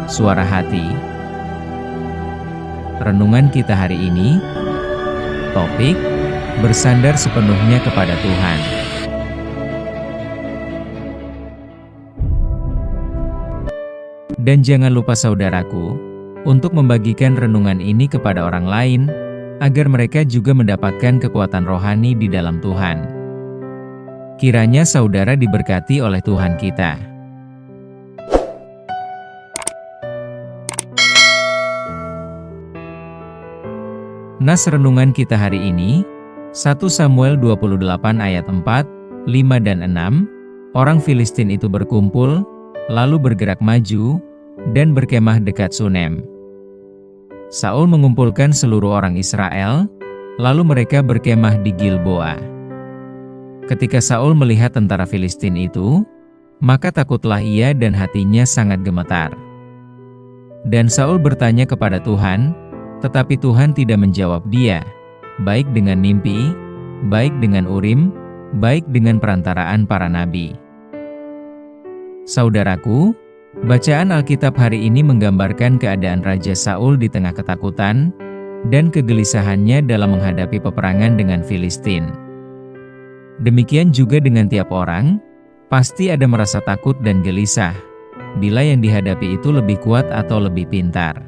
Suara Hati. Renungan kita hari ini, topik, bersandar sepenuhnya kepada Tuhan. Dan jangan lupa saudaraku, untuk membagikan renungan ini kepada orang lain, agar mereka juga mendapatkan kekuatan rohani di dalam Tuhan. Kiranya saudara diberkati oleh Tuhan kita. Nas renungan kita hari ini, 1 Samuel 28 ayat 4, 5 dan 6, orang Filistin itu berkumpul, lalu bergerak maju, dan berkemah dekat Sunem. Saul mengumpulkan seluruh orang Israel, lalu mereka berkemah di Gilboa. Ketika Saul melihat tentara Filistin itu, maka takutlah ia dan hatinya sangat gemetar. Dan Saul bertanya kepada Tuhan, tetapi Tuhan tidak menjawab dia, baik dengan mimpi, baik dengan Urim, baik dengan perantaraan para nabi. Saudaraku, bacaan Alkitab hari ini menggambarkan keadaan Raja Saul di tengah ketakutan dan kegelisahannya dalam menghadapi peperangan dengan Filistin. Demikian juga dengan tiap orang, pasti ada merasa takut dan gelisah, bila yang dihadapi itu lebih kuat atau lebih pintar.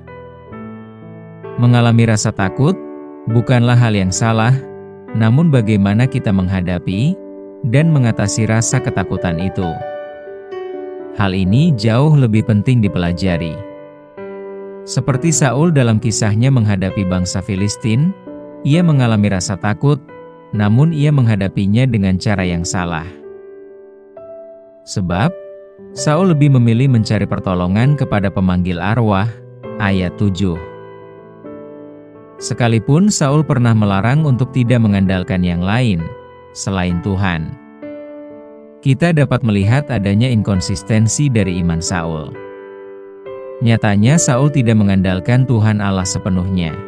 Mengalami rasa takut bukanlah hal yang salah, namun bagaimana kita menghadapi dan mengatasi rasa ketakutan itu. Hal ini jauh lebih penting dipelajari. Seperti Saul dalam kisahnya menghadapi bangsa Filistin, ia mengalami rasa takut, namun ia menghadapinya dengan cara yang salah. Sebab, Saul lebih memilih mencari pertolongan kepada pemanggil arwah, ayat 7. Sekalipun Saul pernah melarang untuk tidak mengandalkan yang lain, selain Tuhan. Kita dapat melihat adanya inkonsistensi dari iman Saul. Nyatanya Saul tidak mengandalkan Tuhan Allah sepenuhnya.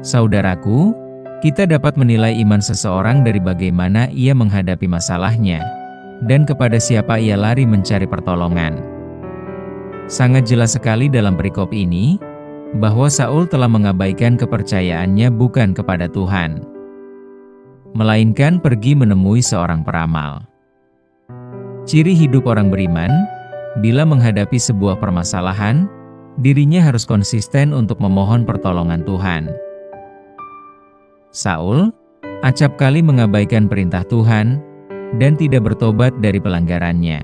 Saudaraku, kita dapat menilai iman seseorang dari bagaimana ia menghadapi masalahnya, dan kepada siapa ia lari mencari pertolongan. Sangat jelas sekali dalam perikop ini, bahwa Saul telah mengabaikan kepercayaannya bukan kepada Tuhan, melainkan pergi menemui seorang peramal. Ciri hidup orang beriman, bila menghadapi sebuah permasalahan, dirinya harus konsisten untuk memohon pertolongan Tuhan. Saul, acap kali mengabaikan perintah Tuhan, dan tidak bertobat dari pelanggarannya.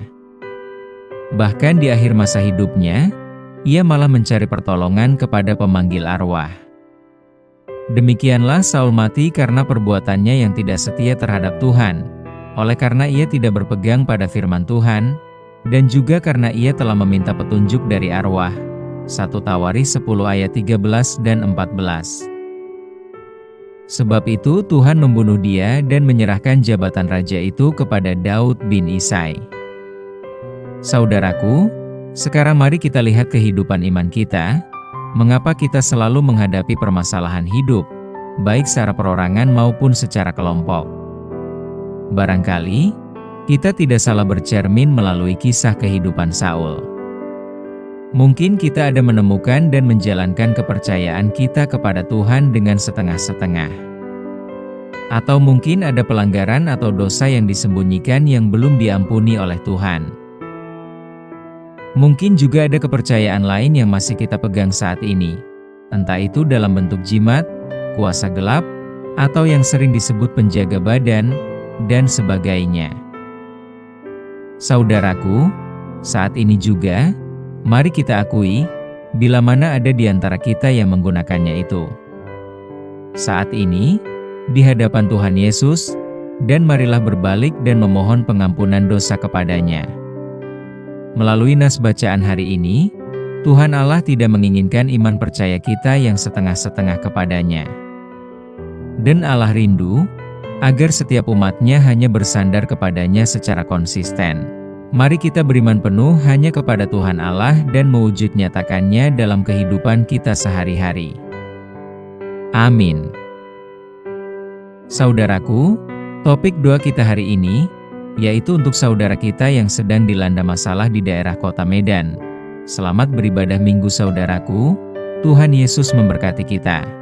Bahkan di akhir masa hidupnya, ia malah mencari pertolongan kepada pemanggil arwah. Demikianlah Saul mati karena perbuatannya yang tidak setia terhadap Tuhan, oleh karena ia tidak berpegang pada firman Tuhan, dan juga karena ia telah meminta petunjuk dari arwah. 1 Tawaris 10 ayat 13 dan 14. Sebab itu Tuhan membunuh dia dan menyerahkan jabatan raja itu kepada Daud bin Isai. Saudaraku, sekarang mari kita lihat kehidupan iman kita, mengapa kita selalu menghadapi permasalahan hidup, baik secara perorangan maupun secara kelompok. Barangkali, kita tidak salah bercermin melalui kisah kehidupan Saul. Mungkin kita ada menemukan dan menjalankan kepercayaan kita kepada Tuhan dengan setengah-setengah. Atau mungkin ada pelanggaran atau dosa yang disembunyikan yang belum diampuni oleh Tuhan. Mungkin juga ada kepercayaan lain yang masih kita pegang saat ini, entah itu dalam bentuk jimat, kuasa gelap, atau yang sering disebut penjaga badan, dan sebagainya. Saudaraku, saat ini juga, mari kita akui, bila mana ada di antara kita yang menggunakannya itu. Saat ini, di hadapan Tuhan Yesus, dan marilah berbalik dan memohon pengampunan dosa kepadanya. Melalui nas bacaan hari ini, Tuhan Allah tidak menginginkan iman percaya kita yang setengah-setengah kepadanya. Dan Allah rindu, agar setiap umatnya hanya bersandar kepadanya secara konsisten. Mari kita beriman penuh hanya kepada Tuhan Allah dan mewujud nyatakannya dalam kehidupan kita sehari-hari. Amin. Saudaraku, topik doa kita hari ini, yaitu untuk saudara kita yang sedang dilanda masalah di daerah kota Medan, Selamat beribadah Minggu saudaraku. Tuhan Yesus memberkati kita.